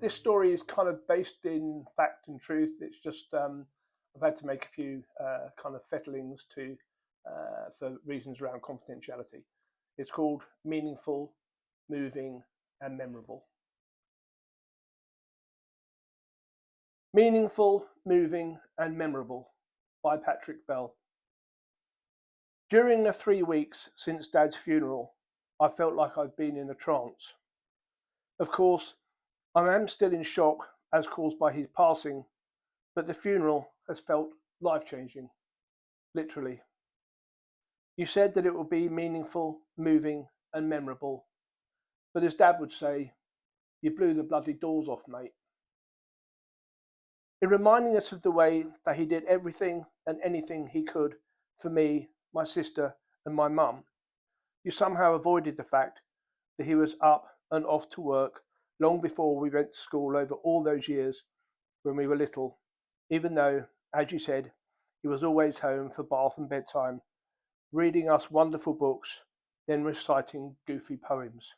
this story is kind of based in fact and truth. It's just I've had to make a few kind of fettlings to for reasons around confidentiality. It's called Meaningful, Moving, and Memorable. Meaningful, Moving, and Memorable by Patrick Bell. During the 3 weeks since Dad's funeral, I felt like I'd been in a trance. Of course, I am still in shock as caused by his passing, but the funeral has felt life-changing, literally. You said that it would be meaningful, moving, and memorable, but as Dad would say, you blew the bloody doors off, mate. In reminding us of the way that he did everything and anything he could for me, my sister, and my mum, you somehow avoided the fact that he was up and off to work long before we went to school over all those years when we were little, even though, as you said, he was always home for bath and bedtime, reading us wonderful books, then reciting goofy poems.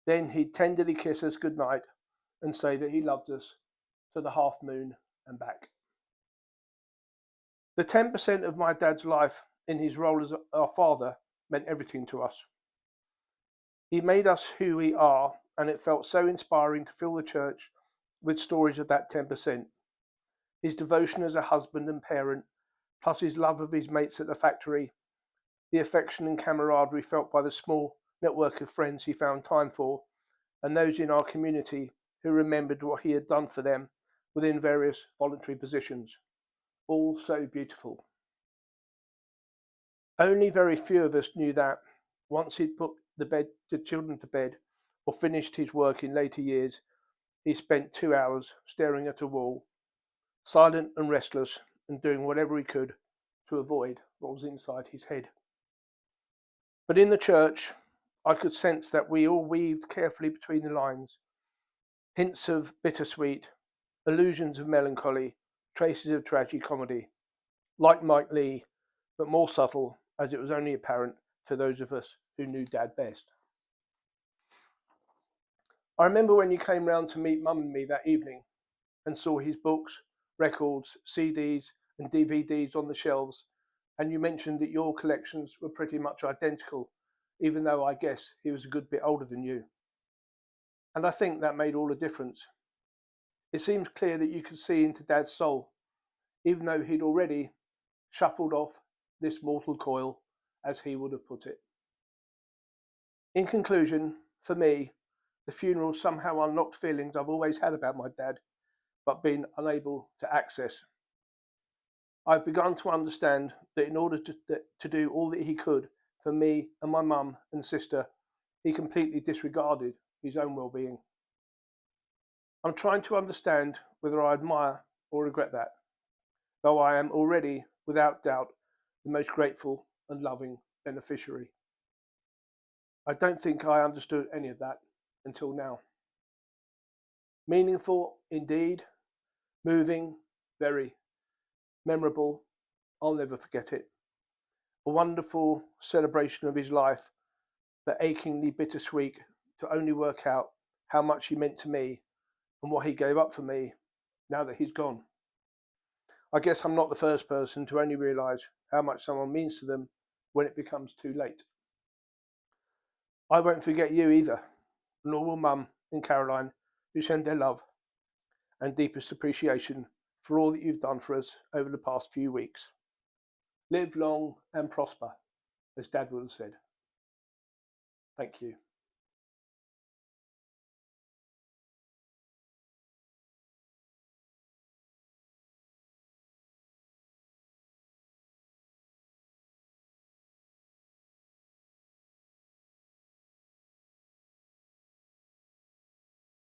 Then he'd tenderly kiss us good night and say that he loved us to the half moon and back. The 10% of my dad's life in his role as our father meant everything to us. He made us who we are, and it felt so inspiring to fill the church with stories of that 10%. His devotion as a husband and parent, plus his love of his mates at the factory, the affection and camaraderie felt by the small network of friends he found time for, and those in our community who remembered what he had done for them within various voluntary positions. All so beautiful. Only very few of us knew that, once he'd put the children to bed or finished his work in later years, he spent 2 hours staring at a wall, silent and restless, and doing whatever he could to avoid what was inside his head. But in the church, I could sense that we all weaved carefully between the lines, hints of bittersweet, allusions of melancholy, traces of tragicomedy, like Mike Leigh, but more subtle, as it was only apparent to those of us who knew Dad best. I remember when you came round to meet Mum and me that evening and saw his books, records, CDs and DVDs on the shelves, and you mentioned that your collections were pretty much identical, even though I guess he was a good bit older than you. And I think that made all the difference. It seems clear that you could see into Dad's soul, even though he'd already shuffled off this mortal coil, as he would have put it. In conclusion, for me, the funeral somehow unlocked feelings I've always had about my dad, but been unable to access. I've begun to understand that in order to do all that he could for me and my mum and sister, he completely disregarded his own well-being. I'm trying to understand whether I admire or regret that, though I am already, without doubt, the most grateful and loving beneficiary. I don't think I understood any of that until now. Meaningful indeed, moving, very memorable, I'll never forget it. A wonderful celebration of his life, but achingly bittersweet to only work out how much he meant to me and what he gave up for me now that he's gone. I guess I'm not the first person to only realise how much someone means to them when it becomes too late. I won't forget you either, nor will Mum and Caroline, who send their love and deepest appreciation for all that you've done for us over the past few weeks. Live long and prosper, as Dad would have said. Thank you.